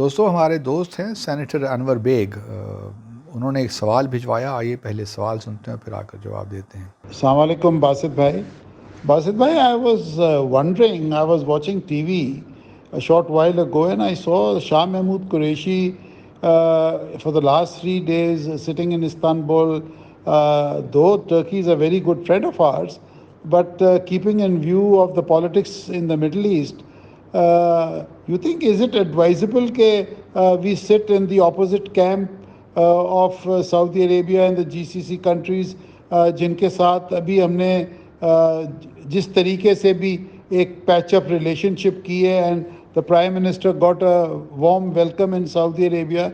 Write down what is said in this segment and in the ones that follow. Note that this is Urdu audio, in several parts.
دوستو ہمارے دوست ہیں سینیٹر انور بیگ، انہوں نے ایک سوال بھجوایا. آئیے پہلے سوال سنتے ہیں پھر آ کر جواب دیتے ہیں. السلام علیکم باسط بھائی. باسط بھائی, I was wondering, I was watching TV a short while ago and I saw Shah Mahmood Qureshi for the last 3 days sitting in Istanbul. Though Turkey is a very good friend of ours, but keeping in view of the politics in the Middle East, you think is it advisable that we sit in the opposite camp of Saudi Arabia and the GCC countries جن کے ساتھ ابھی ہم نے جس طریقے سے بھی ایک پیچ اپ ریلیشن شپ کی ہے and the prime minister got a warm welcome in Saudi Arabia,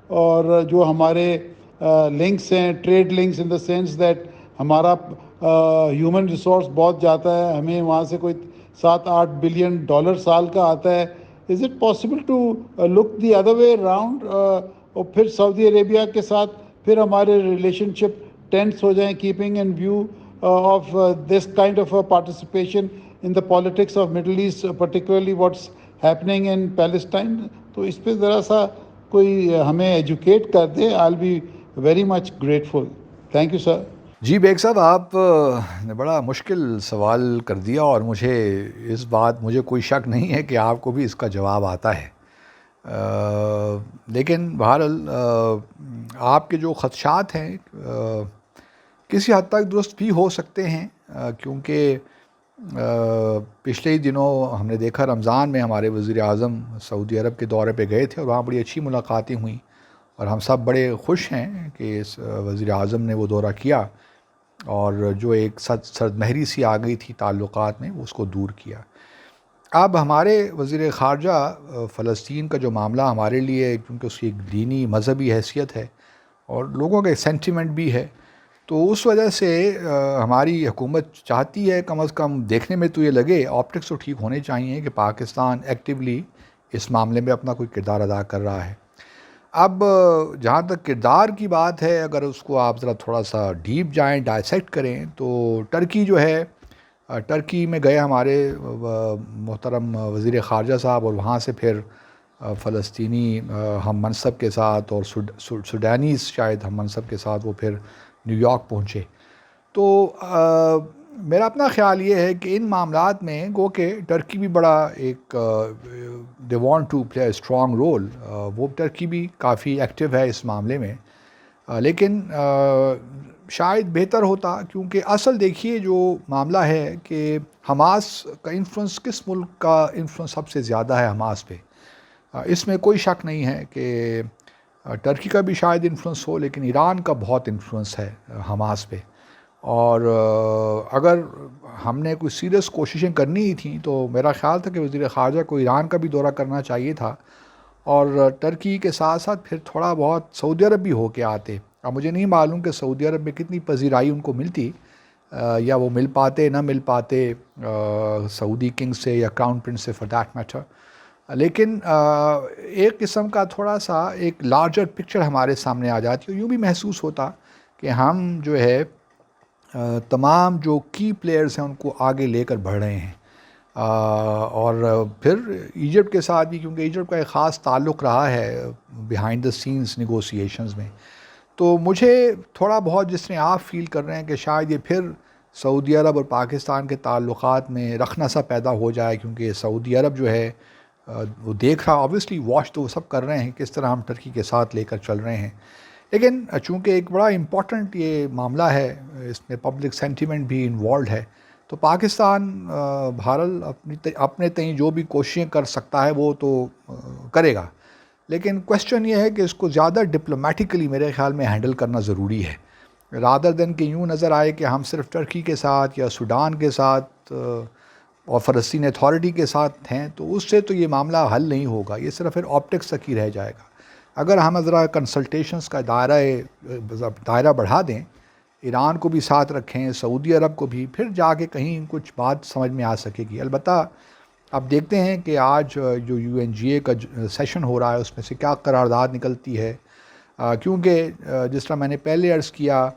اور جو ہمارے لنکس ہیں trade links in the sense that ہمارا ہیومن ریسورس بہت جاتا ہے, ہمیں وہاں سے کوئی $7-8 بلین سال کا آتا ہے. Is it possible to look the other way around, اور پھر سعودی عربیہ کے ساتھ پھر ہمارے ریلیشن شپ ٹینس ہو جائیں, keeping in view of this kind of participation in the politics of Middle East, particularly what's happening in Palestine. تو اس پہ ذرا سا کوئی ہمیں ایجوکیٹ کر دے. I will be very much grateful. Thank you sir. جی بیگ صاحب, آپ نے بڑا مشکل سوال کر دیا اور مجھے کوئی شک نہیں ہے کہ آپ کو بھی اس کا جواب آتا ہے. لیکن بہرحال آپ کے جو خدشات ہیں کسی حد تک درست بھی ہو سکتے ہیں, کیونکہ پچھلے ہی دنوں ہم نے دیکھا رمضان میں ہمارے وزیر اعظم سعودی عرب کے دورے پہ گئے تھے اور وہاں بڑی اچھی ملاقاتیں ہوئیں, اور ہم سب بڑے خوش ہیں کہ اس وزیر اعظم نے وہ دورہ کیا اور جو ایک سردمہری سی آ گئی تھی تعلقات میں اس کو دور کیا. اب ہمارے وزیر خارجہ فلسطین کا جو معاملہ ہمارے لیے, کیونکہ اس کی ایک دینی مذہبی حیثیت ہے اور لوگوں کا ایک سینٹیمنٹ بھی ہے, تو اس وجہ سے ہماری حکومت چاہتی ہے کم از کم دیکھنے میں تو یہ لگے, آپٹکس تو ٹھیک ہونے چاہیے کہ پاکستان ایکٹیولی اس معاملے میں اپنا کوئی کردار ادا کر رہا ہے. اب جہاں تک کردار کی بات ہے, اگر اس کو آپ ذرا تھوڑا سا ڈیپ جائیں, ڈائسیکٹ کریں, تو ٹرکی جو ہے, ٹرکی میں گئے ہمارے محترم وزیر خارجہ صاحب, اور وہاں سے پھر فلسطینی ہم منصب کے ساتھ اور سوڈانیز شاید ہم منصب کے ساتھ وہ پھر نیو یارک پہنچے. تو میرا اپنا خیال یہ ہے کہ ان معاملات میں گو کہ ٹرکی بھی بڑا ایک they want to play a strong role, وہ ٹرکی بھی کافی ایکٹیو ہے اس معاملے میں, لیکن شاید بہتر ہوتا, کیونکہ اصل دیکھیے جو معاملہ ہے کہ حماس کا انفلوئنس, کس ملک کا انفلوئنس سب سے زیادہ ہے حماس پہ, اس میں کوئی شک نہیں ہے کہ ٹرکی کا بھی شاید انفلوئنس ہو, لیکن ایران کا بہت انفلوئنس ہے حماس پہ. اور اگر ہم نے کوئی سیریس کوششیں کرنی ہی تھیں تو میرا خیال تھا کہ وزیر خارجہ کو ایران کا بھی دورہ کرنا چاہیے تھا, اور ٹرکی کے ساتھ ساتھ پھر تھوڑا بہت سعودی عرب بھی ہو کے آتے. اب مجھے نہیں معلوم کہ سعودی عرب میں کتنی پذیرائی ان کو ملتی, یا وہ مل پاتے نہ مل پاتے سعودی کنگ سے یا کراؤن پرنس سے فار دیٹ میٹر, لیکن ایک قسم کا تھوڑا سا ایک لارجر پکچر ہمارے سامنے آ جاتی ہے. یوں بھی محسوس ہوتا کہ ہم جو ہے تمام جو کی پلیئرز ہیں ان کو آگے لے کر بڑھ رہے ہیں, اور پھر ایجپٹ کے ساتھ بھی, کیونکہ ایجپٹ کا ایک خاص تعلق رہا ہے بیہائنڈ دا سینز نیگوسیشنز میں. تو مجھے تھوڑا بہت جس نے آپ فیل کر رہے ہیں کہ شاید یہ پھر سعودی عرب اور پاکستان کے تعلقات میں رخنہ سا پیدا ہو جائے, کیونکہ سعودی عرب جو ہے وہ دیکھ رہا, آبویسلی واچ تو وہ سب کر رہے ہیں کس طرح ہم ٹرکی کے ساتھ لے کر چل رہے ہیں, لیکن چونکہ ایک بڑا امپورٹنٹ یہ معاملہ ہے, اس میں پبلک سینٹیمنٹ بھی انوالوڈ ہے, تو پاکستان بہرحال اپنے تئیں جو بھی کوششیں کر سکتا ہے وہ تو کرے گا, لیکن کوشچن یہ ہے کہ اس کو زیادہ ڈپلومیٹکلی میرے خیال میں ہینڈل کرنا ضروری ہے, رادر دین کہ یوں نظر آئے کہ ہم صرف ٹرکی کے ساتھ یا سوڈان کے ساتھ اور فلسطین اتھارٹی کے ساتھ ہیں, تو اس سے تو یہ معاملہ حل نہیں ہوگا, یہ صرف پھر آپٹکس تک ہی رہ جائے گا. اگر ہم ذرا کنسلٹیشنز کا دائرہ بڑھا دیں, ایران کو بھی ساتھ رکھیں, سعودی عرب کو بھی, پھر جا کے کہیں کچھ بات سمجھ میں آ سکے گی. البتہ اب دیکھتے ہیں کہ آج جو UNGA کا سیشن ہو رہا ہے اس میں سے کیا قرارداد نکلتی ہے, کیونکہ جس طرح میں نے پہلے عرض کیا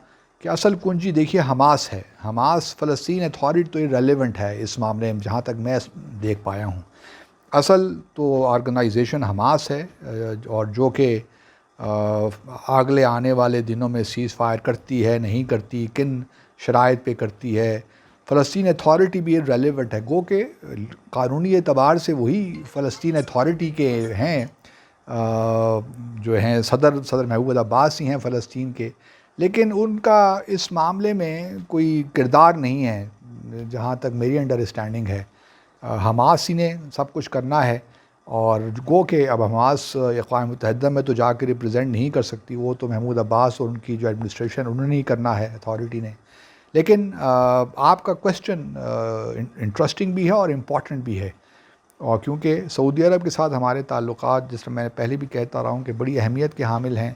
کہ اصل کنجی دیکھیے حماس ہے. حماس فلسطین اتھارٹی تو ریلیونٹ ہے اس معاملے میں جہاں تک میں دیکھ پایا ہوں, اصل تو آرگنائزیشن حماس ہے، اور جو کہ اگلے آنے والے دنوں میں سیز فائر کرتی ہے نہیں کرتی، کن شرائط پہ کرتی ہے. فلسطین اتھارٹی بھی ریلیونٹ ہے، گو کہ قانونی اعتبار سے وہی فلسطین اتھارٹی کے ہیں، جو ہیں صدر محمود عباس ہی ہیں فلسطین کے، لیکن ان کا اس معاملے میں کوئی کردار نہیں ہے جہاں تک میری انڈرسٹینڈنگ ہے. حماس ہی نے سب کچھ کرنا ہے، اور گو کہ اب حماس اقوام متحدہ میں تو جا کے ریپرزینٹ نہیں کر سکتی، وہ تو محمود عباس اور ان کی جو ایڈمنسٹریشن انہوں نے ہی کرنا ہے، اتھارٹی نے. لیکن آپ کا کویسچن انٹرسٹنگ بھی ہے اور امپورٹنٹ بھی ہے، اور کیونکہ سعودی عرب کے ساتھ ہمارے تعلقات، جس طرح میں پہلے بھی کہتا رہا ہوں، کہ بڑی اہمیت کے حامل ہیں.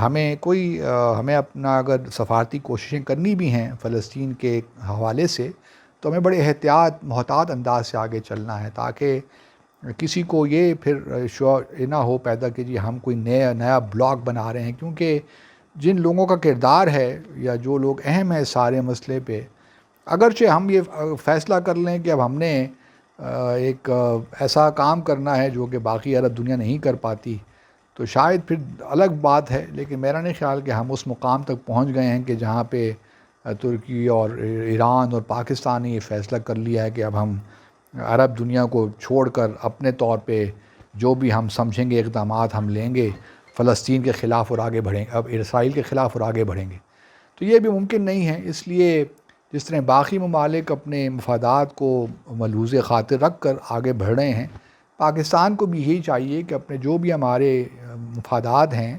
ہمیں اپنا اگر سفارتی کوششیں کرنی بھی ہیں فلسطین کے حوالے سے، تو ہمیں بڑے محتاط انداز سے آگے چلنا ہے، تاکہ کسی کو یہ پھر شعور نہ ہو پیدا کہ جی ہم کوئی نیا بلاک بنا رہے ہیں. کیونکہ جن لوگوں کا کردار ہے یا جو لوگ اہم ہیں سارے مسئلے پہ، اگرچہ ہم یہ فیصلہ کر لیں کہ اب ہم نے ایک ایسا کام کرنا ہے جو کہ باقی عرب دنیا نہیں کر پاتی، تو شاید پھر الگ بات ہے. لیکن میرا نہیں خیال کہ ہم اس مقام تک پہنچ گئے ہیں کہ جہاں پہ ترکی اور ایران اور پاکستان نے یہ فیصلہ کر لیا ہے کہ اب ہم عرب دنیا کو چھوڑ کر اپنے طور پہ جو بھی ہم سمجھیں گے اقدامات ہم لیں گے فلسطین کے خلاف اور آگے بڑھیں گے، اب اسرائیل کے خلاف اور آگے بڑھیں گے. تو یہ بھی ممکن نہیں ہے. اس لیے جس طرح باقی ممالک اپنے مفادات کو ملحوظ خاطر رکھ کر آگے بڑھ رہے ہیں، پاکستان کو بھی یہی چاہیے کہ اپنے جو بھی ہمارے مفادات ہیں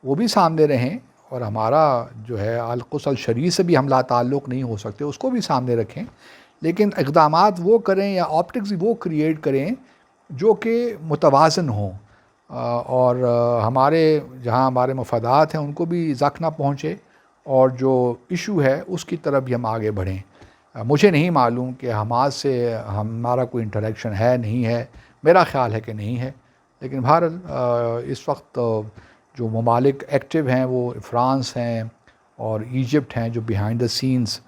وہ بھی سامنے رہیں، اور ہمارا جو ہے القدس الشریف سے بھی ہم لا تعلق نہیں ہو سکتے اس کو بھی سامنے رکھیں، لیکن اقدامات وہ کریں یا آپٹکس وہ کریٹ کریں جو کہ متوازن ہوں، اور جہاں ہمارے مفادات ہیں ان کو بھی زخم نہ پہنچے، اور جو ایشو ہے اس کی طرف بھی ہم آگے بڑھیں. مجھے نہیں معلوم کہ حماس سے ہمارا کوئی انٹریکشن ہے نہیں ہے، میرا خیال ہے کہ نہیں ہے. لیکن بہرحال اس وقت جو ممالک ایکٹیو ہیں وہ فرانس ہیں اور ایجپٹ ہیں، جو بیہائنڈ دا سینز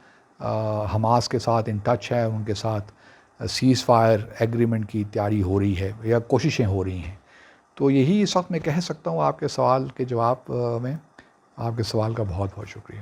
حماس کے ساتھ ان ٹچ ہے، ان کے ساتھ سیز فائر ایگریمنٹ کی تیاری ہو رہی ہے یا کوششیں ہو رہی ہیں. تو یہی اس وقت میں کہہ سکتا ہوں آپ کے سوال کے جواب میں. آپ کے سوال کا بہت بہت شکریہ.